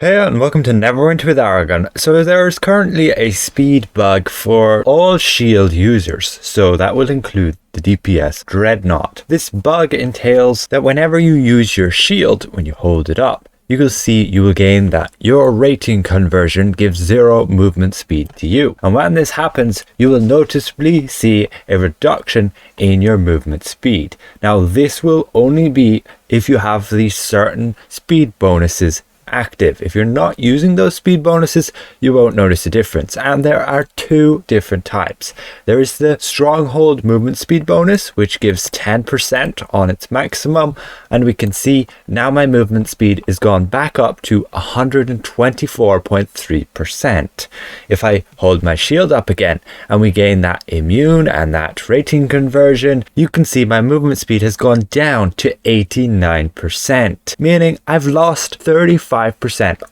Hey and welcome to Neverwinter with Aragon. So there is currently a speed bug for all shield users, so that will include the DPS Dreadnought. This bug entails that whenever you use your shield, when you hold it up, you will see you will gain that your rating conversion gives 0 movement speed to you. And when this happens, you will noticeably see a reduction in your movement speed. Now this will only be if you have these certain speed bonuses active. If you're not using those speed bonuses, you won't notice a difference. And there are 2 different types. There is the Stronghold movement speed bonus, which gives 10% on its maximum, and we can see now my movement speed is gone back up to 124.3%. If I hold my shield up again and we gain that immune and that rating conversion, you can see my movement speed has gone down to 89%, meaning I've lost 35%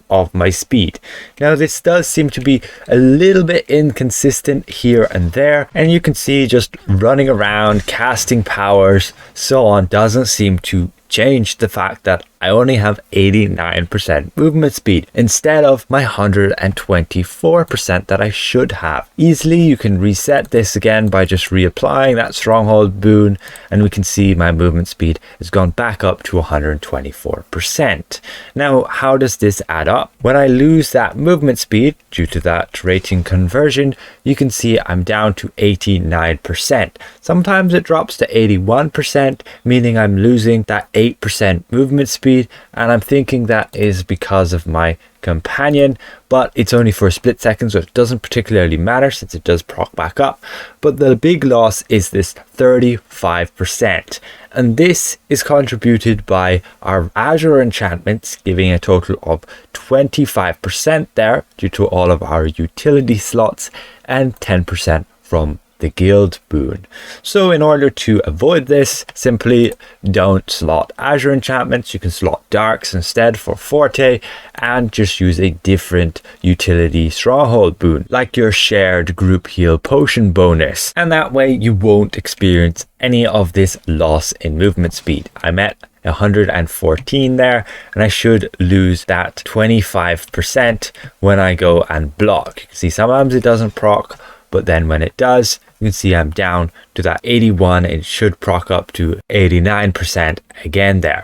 of my speed. Now this does seem to be a little bit inconsistent here and there, and you can see just running around casting powers so on doesn't seem to change the fact that I only have 89% movement speed instead of my 124% that I should have. Easily you can reset this again by just reapplying that Stronghold boon, and we can see my movement speed has gone back up to 124%. Now how does this add up? When I lose that movement speed due to that rating conversion, you can see I'm down to 89%. Sometimes it drops to 81%, meaning I'm losing that 8% movement speed, and I'm thinking that is because of my companion, but it's only for a split second, so it doesn't particularly matter since it does proc back up. But the big loss is this 35%, and this is contributed by our Azure enchantments giving a total of 25% there due to all of our utility slots, and 10% from the guild boon. So in order to avoid this, simply don't slot Azure enchantments. You can slot darks instead for forte, and just use a different utility Stronghold boon like your shared group heal potion bonus, and that way you won't experience any of this loss in movement speed. I'm at 114 there, and I should lose that 25% when I go and block. You can see sometimes it doesn't proc, but then when it does, you can see I'm down to that 81. It should proc up to 89% again there.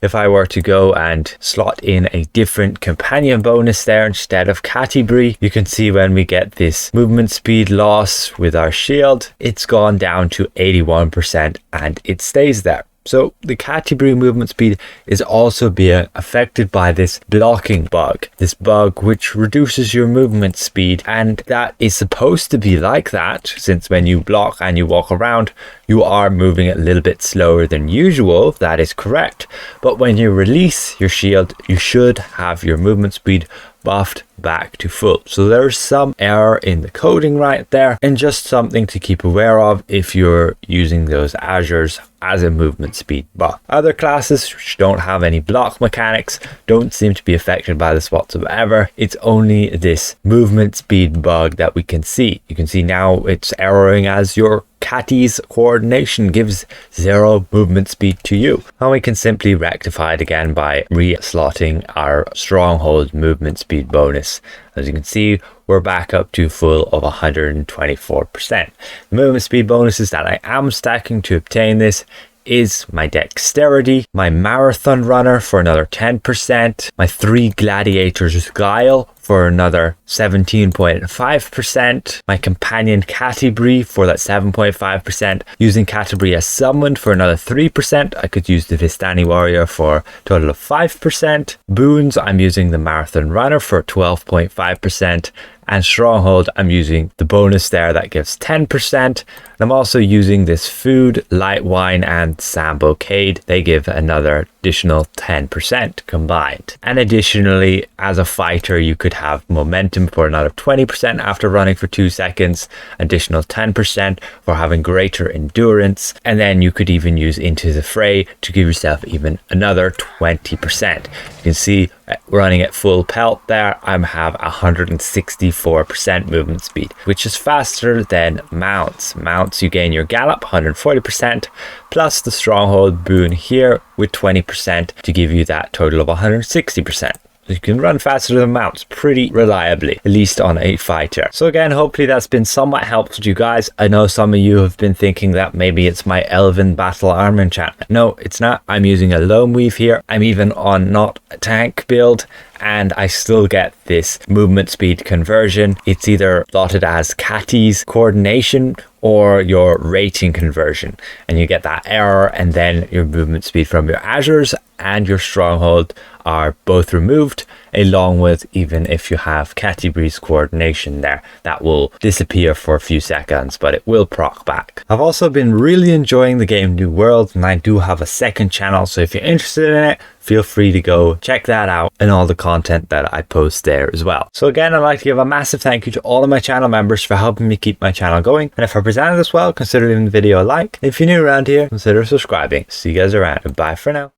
If I were to go and slot in a different companion bonus there instead of Catibri, you can see when we get this movement speed loss with our shield, it's gone down to 81% and it stays there. So the Catibri movement speed is also being affected by this blocking bug. This bug which reduces your movement speed, and that is supposed to be like that since when you block and you walk around, you are moving a little bit slower than usual. That is correct. But when you release your shield, you should have your movement speed buffed back to full. So there's some error in the coding right there, and just something to keep aware of if you're using those Azures as a movement speed buff. Other classes which don't have any block mechanics don't seem to be affected by this whatsoever. It's only this movement speed bug that we can see. You can see now it's erroring as your Catty's coordination gives 0 movement speed to you. And we can simply rectify it again by re-slotting our Stronghold movement speed bonus. As you can see, we're back up to full of 124%. The movement speed bonuses that I am stacking to obtain this is my dexterity, my marathon runner for another 10%, my 3 gladiators guile for another 17.5%, my companion Catibri for that 7.5%, using Catibri as summoned for another 3%. I could use the Vistani warrior for a total of 5%. Boons, I'm using the marathon runner for 12.5%, and Stronghold, I'm using the bonus there that gives 10%. And I'm also using this food, light wine, and Sambocade. They give another additional 10% combined. And additionally, as a fighter, you could have momentum for another 20% after running for 2 seconds, additional 10% for having greater endurance, and then you could even use Into the Fray to give yourself even another 20%. You can see running at full pelt there, I have 164% movement speed, which is faster than mounts. Mounts, you gain your gallop 140%, plus the Stronghold boon here with 20% to give you that total of 160%. You can run faster than mounts pretty reliably, at least on a fighter. So again, hopefully that's been somewhat helpful to you guys. I know some of you have been thinking that maybe it's my Elven Battle Armor enchantment. No, it's not. I'm using a Lone Weave here. I'm even on not a tank build, and I still get this movement speed conversion. It's either plotted as Catty's coordination or your rating conversion, and you get that error, and then your movement speed from your Azures and your Stronghold are both removed, along with, even if you have Catty Breeze coordination there, that will disappear for a few seconds, but it will proc back. I've also been really enjoying the game New World, and I do have a second channel, so if you're interested in it, feel free to go check that out and all the content that I post there as well. So again, I'd like to give a massive thank you to all of my channel members for helping me keep my channel going. And if I presented this well, consider giving the video a like. If you're new around here, consider subscribing. See you guys around. Bye for now.